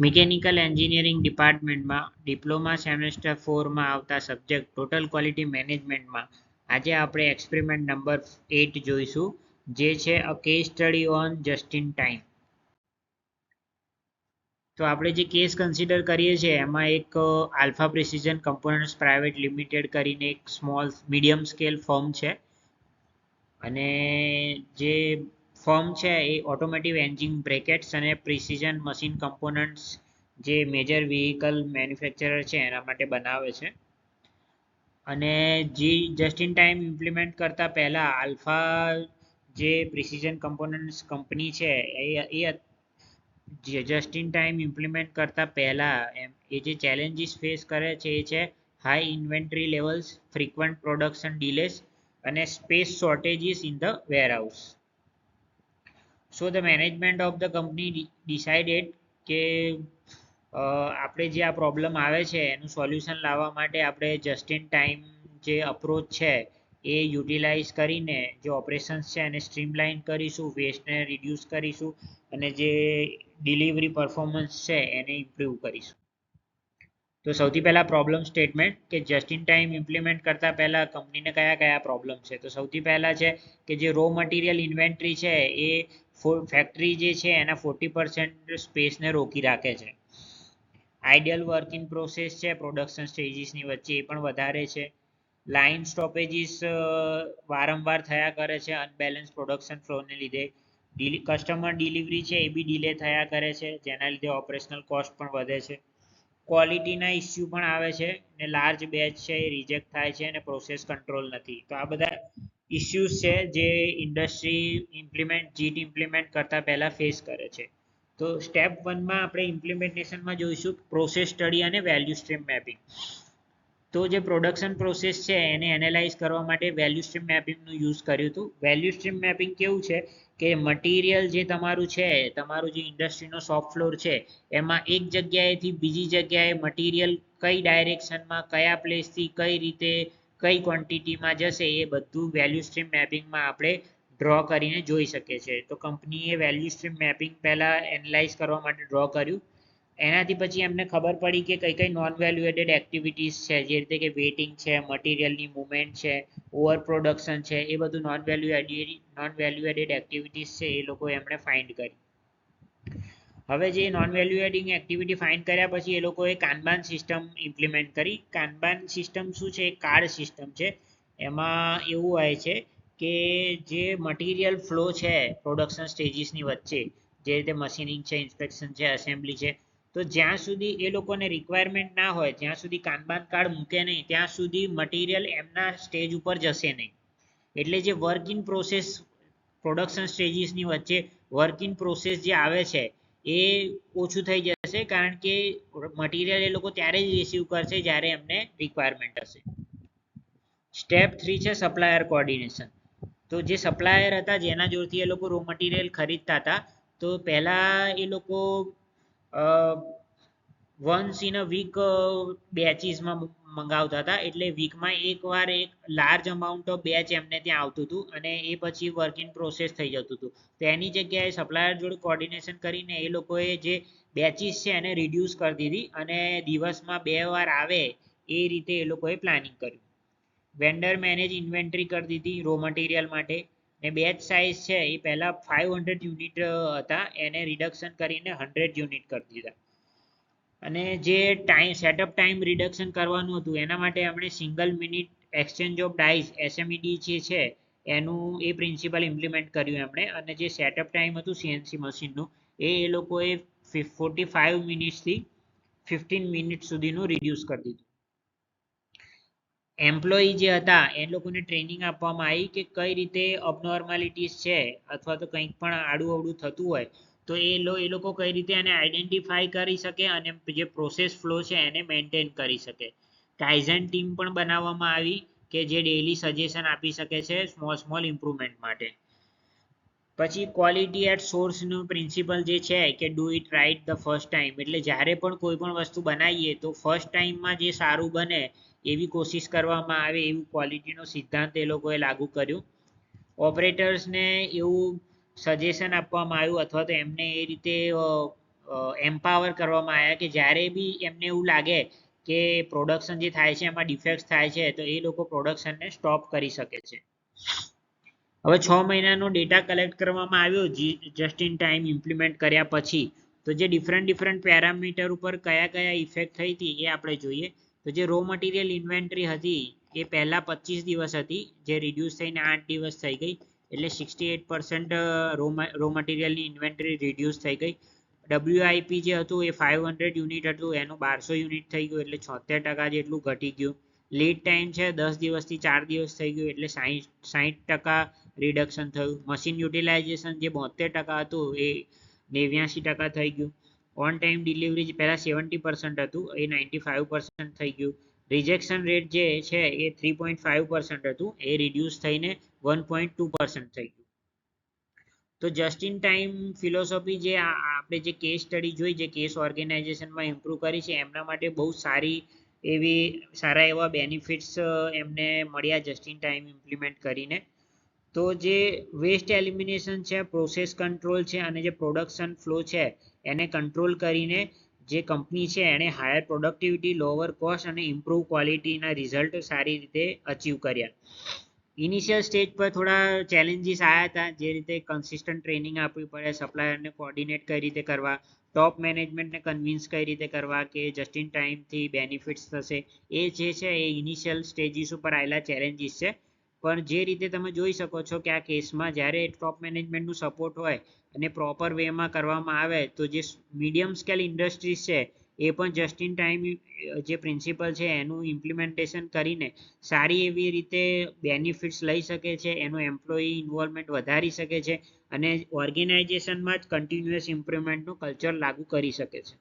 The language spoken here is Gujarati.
મિકેનિકલ એન્જિનિયરિંગ ડિપાર્ટમેન્ટમાં ડિપ્લોમા સેમેસ્ટર 4માં આવતા સબ્જેક્ટ ટોટલ ક્વોલિટી મેનેજમેન્ટમાં આજે આપણે એક્સપેરિમેન્ટ નંબર 8 જોઈશું, જે છે a case study on just in time. તો આપણે જે કેસ કન્સિડર કરીએ છીએ એમાં એક alpha precision components private limited કરીને એક સ્મોલ મીડિયમ સ્કેલ ફર્મ છે. અને જે ફર્મ છે એ ઓટોમેટિવ એન્જિન બ્રેકેટ્સ અને પ્રિસિઝન મશીન કમ્પોનન્ટ્સ જે મેજર વ્હીકલ મેન્યુફેક્ચરર છે એના માટે બનાવે છે. અને જે જસ્ટ ઇન ટાઈમ ઇમ્પ્લિમેન્ટ કરતા પહેલા આલ્ફા જે પ્રિસિઝન કમ્પોનન્ટ્સ કંપની છે એ જસ્ટ ઇન ટાઈમ ઇમ્પ્લિમેન્ટ કરતા પહેલા એ જે ચેલેન્જીસ ફેસ કરે છે એ છે high inventory levels, frequent production delays અને space shortages in the warehouse. So the management of the company decided કે આપણે જે આ પ્રોબ્લેમ આવે છે એનું સોલ્યુશન લાવવા માટે આપણે જસ્ટ ઇન ટાઈમ જે અપ્રોચ છે એ યુટિલાઇઝ કરીને જે ઓપરેશન્સ છે એને સ્ટ્રીમલાઇન કરીશું, વેસ્ટને રિડ્યુસ કરીશું અને જે ડિલિવરી પરફોર્મન્સ છે એને ઇમ્પ્રૂવ કરીશું. તો સૌથી પહેલા પ્રોબ્લેમ સ્ટેટમેન્ટ કે જસ્ટ ઇન ટાઈમ ઇમ્પ્લિમેન્ટ કરતા પહેલા કંપનીને કયા કયા પ્રોબ્લેમ છે. તો સૌથી પહેલા છે કે જે રો મટીરિયલ ઇન્વેન્ટરી છે એ ફેક્ટરી જે છે એના 40% સ્પેસને રોકી રાખે છે. આઈડિયલ વર્કિંગ પ્રોસેસ છે પ્રોડક્શન સ્ટેજીસની વચ્ચે એ પણ વધારે છે. લાઇન સ્ટોપેજીસ વારંવાર થયા કરે છે અનબેલેન્સ પ્રોડક્શન ફ્લોને લીધે. કસ્ટમર ડિલિવરી છે એ બી ડિલે થયા કરે છે, જેના લીધે ઓપરેશનલ કોસ્ટ પણ વધે છે. ક્વોલિટીના ઇસ્યુ પણ આવે છે ને લાર્જ બેચ છે એ રિજેક્ટ થાય છે અને પ્રોસેસ કંટ્રોલ નથી. તો આ બધા ઇસ્યુઝ છે જે ઇન્ડસ્ટ્રી જીટ ઇમ્પ્લિમેન્ટ કરતા પહેલા ફેસ કરે છે. તો સ્ટેપ 1માં આપણે ઇમ્પ્લિમેન્ટેશનમાં જોઈશું પ્રોસેસ સ્ટડી અને વેલ્યુ સ્ટ્રીમ મેપિંગ. તો જે પ્રોડક્શન પ્રોસેસ છે એને એનાલાઇઝ કરવા માટે વેલ્યુ સ્ટ્રીમ મેપિંગનું યુઝ કર્યું હતું. વેલ્યુ સ્ટ્રીમ મેપિંગ કેવું છે કે મટીરિયલ જે તમારું છે, તમારું જે ઇન્ડસ્ટ્રીનો શોપ ફ્લોર છે એમાં એક જગ્યાએથી બીજી જગ્યાએ મટીરિયલ કઈ ડાયરેક્શનમાં, કયા પ્લેસથી કઈ રીતે, કઈ ક્વોન્ટિટીમાં જશે એ બધું વેલ્યુ સ્ટ્રીમ મેપિંગમાં આપણે ડ્રો કરીને જોઈ શકીએ છીએ. તો કંપનીએ વેલ્યુ સ્ટ્રીમ મેપિંગ પહેલાં એનાલાઇઝ કરવા માટે ડ્રો કર્યું. એનાથી પછી એમને ખબર પડી કે કઈ કઈ નોન વેલ્યુએટેડ એક્ટિવિટીઝ છે, જે રીતે કે વેટિંગ છે, મટીરિયલની મુવમેન્ટ છે, ઓવર પ્રોડક્શન છે, એ બધું નોન વેલ્યુએટેડ એક્ટિવિટીઝ છે એ લોકો એમણે ફાઇન્ડ કરી. હવે જે નોન વેલ્યુએડિંગ એક્ટિવિટી ફાઇન્ડ કર્યા પછી એ લોકોએ કાનબાન સિસ્ટમ ઇમ્પ્લિમેન્ટ કરી. કાનબાન સિસ્ટમ શું છે? કાર્ડ સિસ્ટમ છે. એમાં એવું હોય છે કે જે મટીરિયલ ફ્લો છે પ્રોડક્શન સ્ટેજીસની વચ્ચે, જે રીતે મશીનિંગ છે, ઇન્સ્પેક્શન છે, એસેમ્બલી છે, તો જ્યાં સુધી એ લોકોને રિક્વાયરમેન્ટ ના હોય જ્યાં સુધી કાનબાન કાર્ડ મૂકે નહીં ત્યાં સુધી મટીરિયલ એમના સ્ટેજ ઉપર જશે નહીં. એટલે જે વર્ક ઇન પ્રોસેસ પ્રોડક્શન સ્ટેજીસની વચ્ચે વર્ક ઇન પ્રોસેસ જે આવે છે એ ઓછું થઈ જશે, કારણ કે મટીરિયલ એ લોકો ત્યારે જ રિસીવ કરશે જ્યારે એમને રિક્વાયરમેન્ટ હશે. સ્ટેપ 3 છે સપ્લાયર કોર્ડિનેશન. તો જે સપ્લાયર હતા જેના જોડથી એ લોકો રો મટીરિયલ ખરીદતા હતા, તો પહેલા એ લોકો વન્સ ઇન અ વીક બેચીસમાં મંગાવતા હતા. એટલે વીકમાં એકવાર એક લાર્જ અમાઉન્ટ ઓફ બેચ એમને ત્યાં આવતું હતું અને એ પછી વર્ક ઇન પ્રોસેસ થઈ જતું હતું. તો એની જગ્યાએ સપ્લાયર જોડે કોર્ડિનેશન કરીને એ લોકોએ જે બેચીસ છે એને રિડ્યુસ કરી દીધી અને દિવસમાં 2 વાર આવે એ રીતે એ લોકોએ પ્લાનિંગ કર્યું. વેન્ડર મેનેજ ઇન્વેન્ટરી કરી દીધી રો મટીરિયલ માટે. ને બેચ સાઇઝ છે એ પહેલાં 500 યુનિટ હતા એને રિડક્શન કરીને 100 યુનિટ કરી દીધા. અને જે સેટઅપ ટાઈમ રિડક્શન કરવાનું હતું એના માટે આપણે single minute exchange of dies SMED જે છે એનું એ પ્રિન્સિપલ ઇમ્પ્લિમેન્ટ કર્યું એમણે. અને જે સેટઅપ ટાઈમ હતું સીએનસી મશીનનું એ લોકોએ 45 મિનિટ્સથી 15 મિનિટ સુધીનું રિડ્યુસ કરી દીધું. એમ્પ્લોયી જે હતા એ લોકોને ટ્રેનિંગ આપવામાં આવી કે કઈ રીતે અબનોર્માલિટીઝ છે અથવા તો કંઈક પણ આડું અવડું થતું હોય તો એ લોકો કઈ રીતે એને આઈડેન્ટિફાઈ કરી શકે અને જે પ્રોસેસ ફ્લો છે એને મેન્ટેન કરી શકે. કાઇઝન ટીમ પણ બનાવવામાં આવી કે જે ડેઈલી સજેશન આપી શકે છે સ્મોલ ઇમ્પ્રુવમેન્ટ માટે. પછી ક્વોલિટી એટ સોર્સનું પ્રિન્સિપલ જે છે કે do eat write the first time. એટલે જ્યારે પણ કોઈ પણ વસ્તુ બનાવીએ તો ફર્સ્ટ ટાઈમમાં જે સારું બને એવી કોશિશ કરવામાં આવે, એવું ક્વોલિટીનો સિદ્ધાંત એ લોકોએ લાગુ કર્યું. ઓપરેટર્સને એવું સજેશન આપવામાં આવ્યું અથવા તો એમને એ રીતે એમ્પાવર કરવામાં આવ્યા કે જ્યારે બી એમને એવું લાગે કે પ્રોડક્શન જે થાય છે એમાં ડિફેક્ટ થાય છે તો એ લોકો પ્રોડક્શનને સ્ટોપ કરી શકે છે. હવે 6 મહિનાનો ડેટા કલેક્ટ કરવામાં આવ્યો જસ્ટ ઇન ટાઈમ ઇમ્પ્લિમેન્ટ કર્યા પછી. તો જે ડિફરન્ટ પેરામીટર ઉપર કયા કયા ઇફેક્ટ થઈ હતી એ આપણે જોઈએ. તો જે રો મટીરિયલ ઇન્વેન્ટરી હતી એ પહેલા 25 દિવસ હતી જે રિડ્યુસ થઈને 8 દિવસ થઈ ગઈ, એટલે 68% રો મટીરિયલની ઇન્વેન્ટરી રિડ્યુસ થઈ ગઈ. WIP જે હતું એ 500 યુનિટ હતું એનું 1200 યુનિટ થઈ ગયું એટલે 76% જેટલું ઘટી ગયું. લીડ ટાઈમ છે 10 દિવસથી 4 દિવસ થઈ ગયું એટલે 60% રિડક્શન થયું. મશીન યુટિલાઇઝેશન જે 72% હતું એ 89% થઈ ગયું. ઓન ટાઈમ ડિલિવરી પહેલા 70% હતું એ 95% થઈ ગયું. રિજેક્શન રેટ જે છે એ 3.5% હતું એ રિડ્યુસ થઈને 1.2% થઈ ગયું. તો જસ્ટ ઇન ટાઈમ ફિલોસોફી જે આપણે જે કેસ સ્ટડી જોઈ જે કેસ ઓર્ગેનાઇઝેશનમાં ઇમ્પ્રૂવ કરી છે એમના માટે બહુ સારા એવા બેનિફિટ્સ એમને મળ્યા જસ્ટ ઇન ટાઈમ ઇમ્પ્લિમેન્ટ કરીને. તો જે વેસ્ટ એલિમિનેશન છે, પ્રોસેસ કંટ્રોલ છે અને જે પ્રોડક્શન ફ્લો છે એને કંટ્રોલ કરીને જે કંપની છે એણે હાયર પ્રોડક્ટિવિટી, લોઅર કોસ્ટ અને ઇમ્પ્રૂવ ક્વોલિટીના રિઝલ્ટ સારી રીતે અચીવ કર્યા. ઇનિશિયલ સ્ટેજ પર થોડા ચેલેન્જીસ આવ્યા હતા, જે રીતે કન્સિસ્ટન્ટ ટ્રેનિંગ આપવી પડે, સપ્લાયરને કોર્ડિનેટ કઈ રીતે કરવા, ટોપ મેનેજમેન્ટને કન્વિન્સ કઈ રીતે કરવા કે જસ્ટ ઇન ટાઈમથી બેનિફિટ્સ થશે, એ જે છે એ ઇનિશિયલ સ્ટેજીસ ઉપર આવેલા ચેલેન્જીસ છે. પણ જે રીતે તમે જોઈ શકો છો કે આ કેસમાં જ્યારે ટોપ મેનેજમેન્ટનું સપોર્ટ હોય અને પ્રોપર વેમાં કરવામાં આવે તો જે મીડિયમ સ્કેલ ઇન્ડસ્ટ્રીઝ છે એ પણ જસ્ટ ઇન ટાઈમ જે પ્રિન્સિપલ છે એનું ઇમ્પ્લિમેન્ટેશન કરીને સારી એવી રીતે બેનિફિટ્સ લઈ શકે છે, એનું એમ્પ્લોયી ઇન્વોલ્વમેન્ટ વધારી શકે છે અને ઓર્ગેનાઇઝેશનમાં જ કન્ટિન્યુઅસ ઇમ્પ્રુવમેન્ટનું કલ્ચર લાગુ કરી શકે છે.